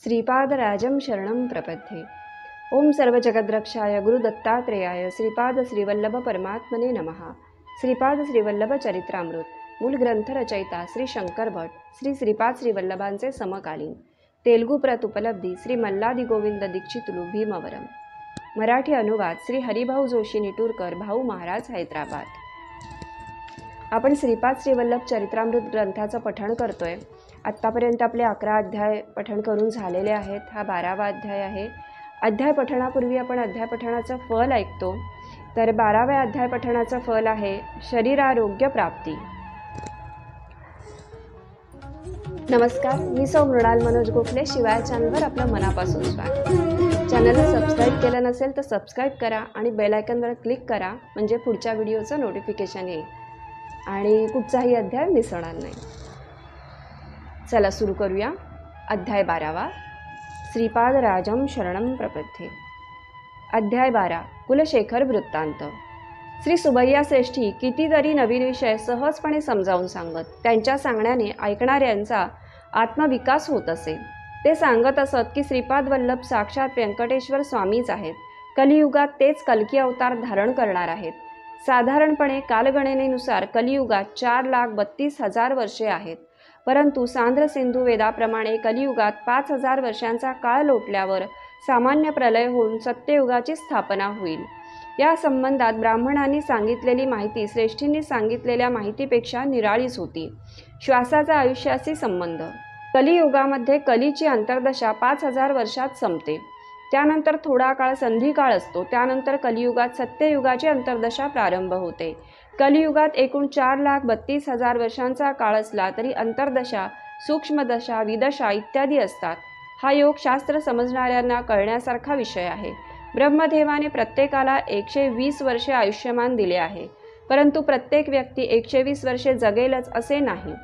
श्रीपादराजं शरणं प्रपद्ये। ओम सर्व जगद्रक्षाय गुरुदत्तात्रेयाय श्रीपाद श्रीवल्लभ परमात्मने नमः। श्रीपाद श्रीवल्लभ चरित्रामृत। मूल ग्रंथ रचयिता श्री शंकर भट, श्री श्रीपाद श्रीवल्लभांचे समकालीन। तेलुगू प्रत उपलब्धी श्री मल्लादी गोविंद दीक्षितुलू भीमवरम। मराठी अनुवाद श्री हरिभाऊ जोशी निटूरकर, भाऊ महाराज, हैदराबाद। आपण श्रीपाद श्रीवल्लभ चरित्रामृत ग्रंथाचं पठण करतोय। आत्तापर्यंत आपले 11 अध्याय पठण करून झालेले आहेत। हा 12वा अध्याय आहे। अध्याय पठणापूर्वी आपण अध्याय पठणाचं फल ऐकतो। तर 12व्या अध्याय पठणाचं फल आहे शरीरारोग्य प्राप्ती। नमस्कार, मी सौ मृणाल मनोज गोखले। शिवाय चॅनलवर आपलं मनापासून स्वागत। चॅनलला सबस्क्राईब केलं नसेल तर सबस्क्राईब करा आणि बेल आयकॉनवर क्लिक करा, म्हणजे पुढच्या व्हिडिओचं नोटिफिकेशन येईल आणि कुठचाही अध्याय मिस होणार नाही। चला सुरू करूया। अध्याय 12वा श्रीपादराजं शरणं प्रपद्ये। अध्याय 12 कुलशेखर वृत्तांत। श्री सुबैया श्रेष्ठी कितीतरी नवीन विषय सहजपणे समजावून सांगत, त्यांच्या सांगण्याने ऐकणाऱ्यांचा आत्मविकास होत असे। ते सांगत असत की श्रीपाद वल्लभ साक्षात व्यंकटेश्वर स्वामीच आहेत। कलियुगात तेच कल्की अवतार धारण करणार आहेत। साधारणपणे कालगणनेनुसार कलियुगात 4,32,000 वर्षे आहेत, परंतु सांद्र सिंधू वेदाप्रमाणे कलियुगात 5,000 वर्षांचा काळ लोटल्यावर सामान्य प्रलय होऊन सत्ययुगाची स्थापना होईल। या संबंधात ब्राह्मणांनी सांगितलेली माहिती श्रेष्ठींनी सांगितलेल्या माहितीपेक्षा निराळीच होती। श्वासाचा आयुष्याशी संबंध। कलियुगामध्ये कलीची अंतर्दशा 5,000 वर्षात संपते। त्यानंतर थोडा काळ संधिकाळ असतो। त्यानंतर कलियुगात सत्ययुगाची अंतर्दशा प्रारंभ होते। कलियुगात एकूण 4,32,000 वर्षांचा काळ असला तरी अंतर्दशा, सूक्ष्मदशा, विदशा इत्यादी असतात। हा योग शास्त्र समजणाऱ्यांना कळण्यासारखा विषय आहे। ब्रह्मदेवाने प्रत्येकाला 120 वर्षे आयुष्यमान दिले आहे, परंतु प्रत्येक व्यक्ती 120 वर्षे जगेलच असे नाही।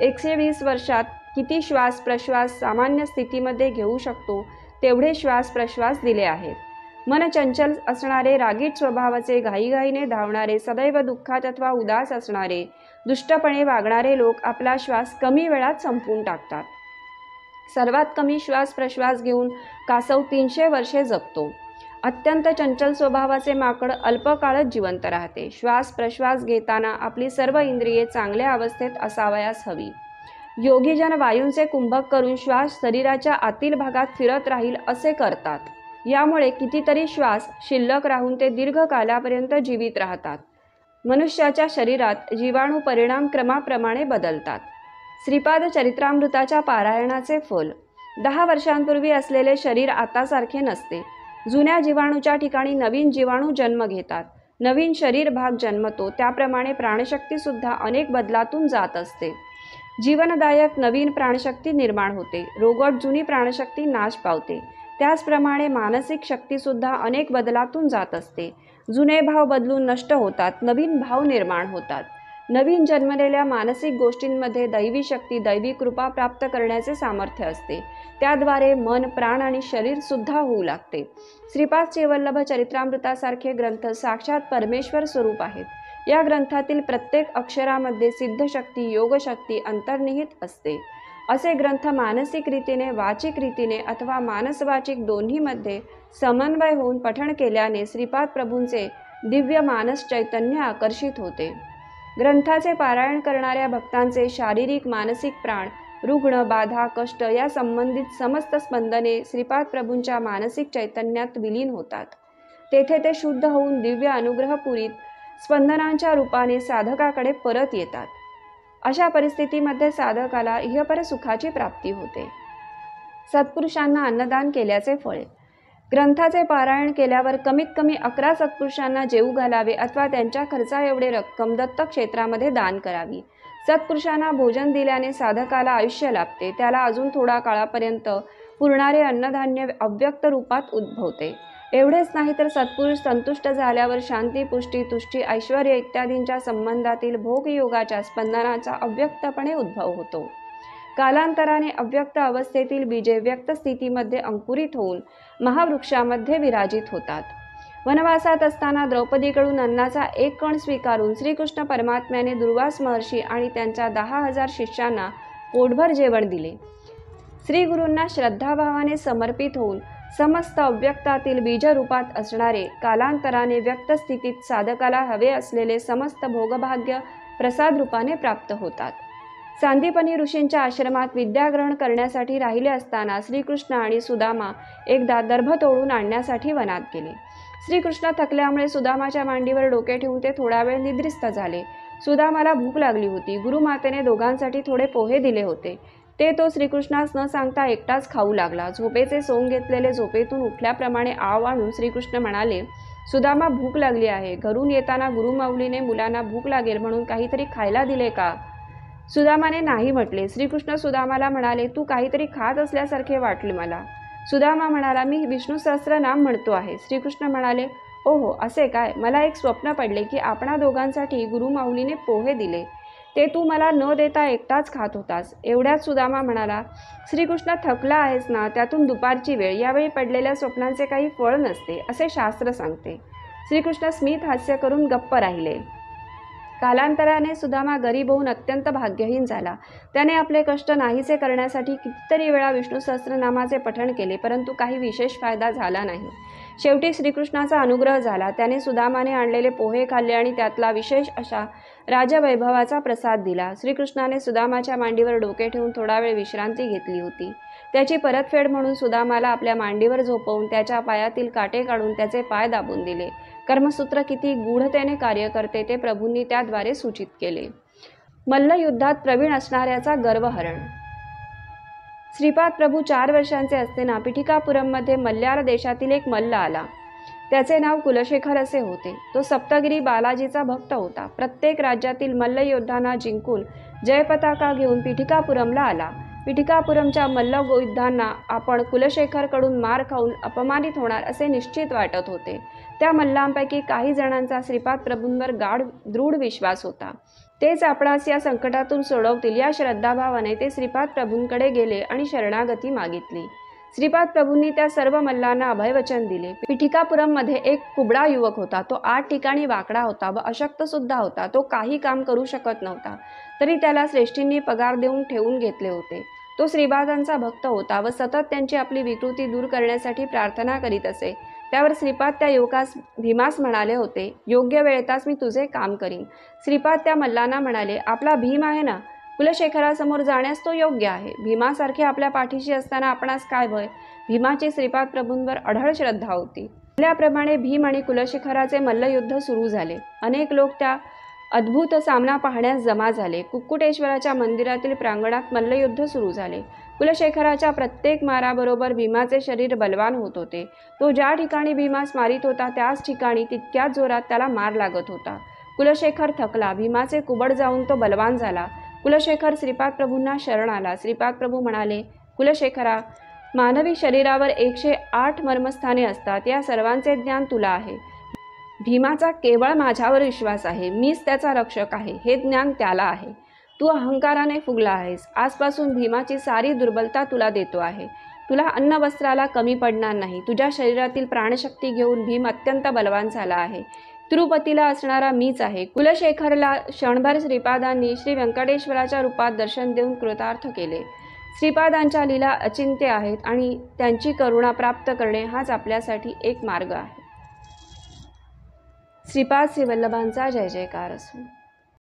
120 वर्षात किती श्वास प्रश्वास सामान्य स्थितीमध्ये घेऊ शकतो तेवढे श्वास प्रश्वास दिले आहेत। मन चंचल असणारे, रागीट स्वभावाचे, घाईघाईने धावणारे, सदैव दुःखात अथवा उदास असणारे, दुष्टपणे वागणारे लोक आपला श्वास कमी वेळात संपवून टाकतात। सर्वात कमी श्वास प्रश्वास घेऊन कासव 300 वर्षे जगतो। अत्यंत चंचल स्वभावाचे माकड अल्प काळच जिवंत राहते। श्वास प्रश्वास घेताना आपली सर्व इंद्रिये चांगल्या अवस्थेत असावयास हवी। योगीजन वायूंचे कुंभक करून श्वास शरीराच्या आतील भागात फिरत राहील असे करतात। यामुळे कितीतरी श्वास शिल्लक राहून ते दीर्घ कालापर्यंत जीवित राहतात। मनुष्याच्या शरीरात जीवाणू परिणाम क्रमाप्रमाणे बदलतात। श्रीपाद चरित्रामृताच्या पारायणाचे फल। 10 वर्षांपूर्वी असलेले शरीर आतासारखे नसते। जुन्या जीवाणूच्या ठिकाणी नवीन जीवाणू जन्म घेतात। नवीन शरीर भाग जन्मतो, त्याप्रमाणे प्राणशक्ती सुद्धा अनेक बदलातून जात असते। जीवनदायक नवीन प्राणशक्ती निर्माण होते, रोगट जुनी प्राणशक्ती नाश पावते। त्याचप्रमाणे मानसिक शक्ती सुद्धा अनेक बदलातून जात असते। जुने भाव बदलून नष्ट होतात, नवीन भाव निर्माण होतात। नवीन जन्मलेल्या मानसिक गोष्टींमध्ये दैवी शक्ती, दैवी कृपा प्राप्त करण्याचे सामर्थ्य असते। त्याद्वारे मन, प्राण आणि शरीर सुद्धा होऊ लागते। श्रीपाद श्रीवल्लभ चरित्रामृतासारखे ग्रंथ साक्षात परमेश्वर स्वरूप आहेत। या ग्रंथातील प्रत्येक अक्षरामध्ये सिद्धशक्ती, योगशक्ती अंतर्निहित असते। असे ग्रंथ मानसिक रीतीने, वाचिक रीतीने अथवा मानसवाचिक दोन्हीमध्ये समन्वय होऊन पठण केल्याने श्रीपाद प्रभूंचे दिव्य मानस चैतन्य आकर्षित होते। ग्रंथाचे पारायण करणाऱ्या भक्तांचे शारीरिक, मानसिक प्राण, रुग्ण, बाधा, कष्ट या संबंधित समस्त स्पंदने श्रीपाद प्रभूंच्या मानसिक चैतन्यात विलीन होतात। तेथे ते शुद्ध होऊन दिव्य अनुग्रहपुरीत स्पंदनांच्या रूपाने साधकाकडे परत येतात। अशा परिस्थितीमध्ये साधकाला इहपर सुखाची प्राप्ती होते। सत्पुरुषांना अन्नदान केल्याचे फळ। ग्रंथाचे पारायण केल्यावर कमीत कमी 11 सत्पुरुषांना जेवू घालावे अथवा त्यांच्या खर्चा एवढे रक्कम दत्तक क्षेत्रामध्ये दान करावी। सत्पुरुषांना भोजन दिल्याने साधकाला आयुष्य लाभते। त्याला अजून थोडा काळापर्यंत पुरणारे अन्नधान्य अव्यक्त रूपात उद्भवते। एवढेच नाही तर सत्पुरुष संतुष्ट झाल्यावर शांती, पुष्टी, तुष्टी, ऐश्वर्य इत्यादींच्या संबंधातील भोगयोगाच्या स्पंदनाचा अव्यक्तपणे उद्भव होतो। कालांतराने अव्यक्त अवस्थेतील बीजे व्यक्त स्थितीमध्ये अंकुरित होऊन महावृक्षामध्ये विराजित होतात। वनवासात असताना द्रौपदीकडून अन्नाचा एक कण स्वीकारून श्रीकृष्ण परमात्म्याने दुर्वास महर्षी आणि त्यांच्या 10,000 शिष्यांना पोटभर जेवण दिले। श्रीगुरूंना श्रद्धाभावाने समर्पित होऊन समस्त अव्यक्तातील बीजरूपात असणारे कालांतराने व्यक्त स्थितीत साधकाला हवे असलेले समस्त भोगभाग्य प्रसाद रूपाने प्राप्त होतात. सांदीपनी ऋषींच्या आश्रमात विद्याग्रहण करण्यासाठी राहिले असताना श्रीकृष्ण आणि सुदामा एकदा दर्भ तोडून आणण्यासाठी वनात गेले. श्रीकृष्ण थकल्यामुळे सुदामाच्या मांडीवर डोके ठेवून ते थोडा वेळ निद्रिस्त झाले. सुदामाला भूक लागली होती. गुरुमातेने दोघांसाठी थोडे पोहे दिले होते. ते तो श्रीकृष्णास न सांगता एकटाच खाऊ लागला. झोपेचे सोंग घेतलेले झोपेतून उठल्याप्रमाणे आव आणून श्रीकृष्ण म्हणाले, सुदामा, भूक लागली आहे. घरून येताना गुरुमाऊलीने मुलांना भूक लागेल म्हणून काहीतरी खायला दिले का? सुदामाने नाही म्हटले. श्रीकृष्ण सुदामाला म्हणाले, तू काहीतरी खात असल्यासारखे वाटले मला. सुदामा म्हणाला, मी विष्णू सहस्त्रनाम म्हणतो आहे. श्रीकृष्ण म्हणाले, ओहो, असे काय? मला एक स्वप्न पडले की आपणा दोघांसाठी गुरुमाऊलीने पोहे दिले. ते तू मला न देता एकटाच खात होतास. एवढ्यात सुदामा म्हणाला, श्रीकृष्ण, थकला आहेस ना, त्यातून दुपारची वेळ, यावेळी पडलेल्या स्वप्नांचे काही फळ नसते असे शास्त्र सांगते. श्रीकृष्ण स्मित हास्य करून गप्प राहिले. कालांतराने सुदामा गरीब होऊन अत्यंत भाग्यहीन झाला. त्याने आपले कष्ट नाहीसे करण्यासाठी कितीतरी वेळा विष्णू सहस्त्रनामाचे पठण केले, परंतु काही विशेष फायदा झाला नाही. शेवटी श्रीकृष्णाचा अनुग्रह झाला. त्याने सुदामाने आणलेले पोहे खाल्ले आणि त्यातला विशेष अशा राजवैभवाचा प्रसाद दिला. श्रीकृष्णाने सुदामाच्या मांडीवर डोके ठेवून थोडा वेळ विश्रांती घेतली होती. त्याची परतफेड म्हणून सुदामाला आपल्या मांडीवर झोपवून त्याच्या पायातील काटे काढून त्याचे पाय दाबून दिले. कर्मसूत्र किती गूढतेने कार्य करते ते प्रभूंनी त्याद्वारे सूचित केले. मल्लयुद्धात प्रवीण असणाऱ्याचा गर्वहरण. श्रीपाद प्रभू 4 वर्षांचे असताना पिठिकापुरममध्ये मल्यार देशातील एक मल्ल आला. त्याचे नाव कुलशेखर असे होते. तो सप्तगिरी बालाजीचा भक्त होता. प्रत्येक राज्यातील मल्लयोद्धांना जिंकून जयपताका घेऊन पिठिकापुरमला आला. पिठिकापुरमच्या मल्लयोद्धांना आपण कुलशेखरकडून मार खाऊन अपमानित होणार असे निश्चित वाटत होते. त्या मल्लांपैकी काही जणांचा श्रीपाद प्रभूंवर दृढ विश्वास होता. तेच आपणास या संकटातून सोडवतील या श्रद्धाभावाने ते श्रीपाद प्रभूंकडे गेले आणि शरणागती मागितली. श्रीपाद प्रभूंनी त्या सर्व मल्लांना अभयवचन दिले. पिठिकापुरममध्ये एक कुबडा युवक होता. तो 8 ठिकाणी वाकडा होता व अशक्त सुद्धा होता. तो काही काम करू शकत नव्हता. तरी त्याला श्रेष्ठींनी पगार देऊन ठेवून घेतले होते. तो श्रीपादांचा भक्त होता व सतत त्यांची आपली विकृती दूर करण्यासाठी प्रार्थना करीत असे. त्यावर श्रीपाद त्या युवकास भीमास म्हणाले होते, योग्य वेळेतच मी तुझे काम करीन. श्रीपाद त्या मल्लांना म्हणाले, आपला भीम आहे ना, कुलशेखरासमोर जाण्यास तो योग्य आहे. भीमासारखे आपल्या पाठीशी असताना आपणास काय भय? भीमाची श्रीपाद प्रभूंवर अढळ श्रद्धा होती. त्याप्रमाणे भीम आणि कुलशेखराचे मल्लयुद्ध सुरू झाले. अनेक लोक त्या अद्भुत सामना पाहण्यास जमा झाले. कुक्कुटेश्वराच्या मंदिरातील प्रांगणात मल्लयुद्ध सुरू झाले. कुलशेखराच्या प्रत्येक माराबरोबर भीमाचे शरीर बलवान होत होते. तो ज्या ठिकाणी भीमास मारित होता त्याच ठिकाणी तितक्याच जोरात त्याला मार लागत होता. कुलशेखर थकला. भीमाचे कुबड जाऊन तो बलवान झाला. कुलशेखर श्रीपाद प्रभूंना शरण आला. श्रीपाद प्रभू म्हणाले, कुलशेखरा, मानवी शरीरावर 108 मर्मस्थाने असतात. या सर्वांचे ज्ञान तुला आहे. भीमाचा केवळ माझ्यावर विश्वास आहे. मीच त्याचा रक्षक आहे हे ज्ञान त्याला आहे. तू अहंकाराने फुगला आहेस. आजपासून भीमाची सारी दुर्बलता तुला देतो आहे. तुला अन्न वस्त्राला कमी पडणार नाही. तुझ्या शरीरातील प्राणशक्ती घेऊन भीम अत्यंत बलवान झाला आहे. तिरुपतीला असणारा मीच आहे. कुलशेखरला क्षणभर श्रीपादांनी श्री व्यंकटेश्वराच्या रूपात दर्शन देऊन कृतार्थ केले. श्रीपादांच्या लीला अचिंत्य आहेत आणि त्यांची करुणा प्राप्त करणे हाच आपल्यासाठी एक मार्ग आहे. श्रीपाद श्रीवल्लभांचा जय जयकार असो.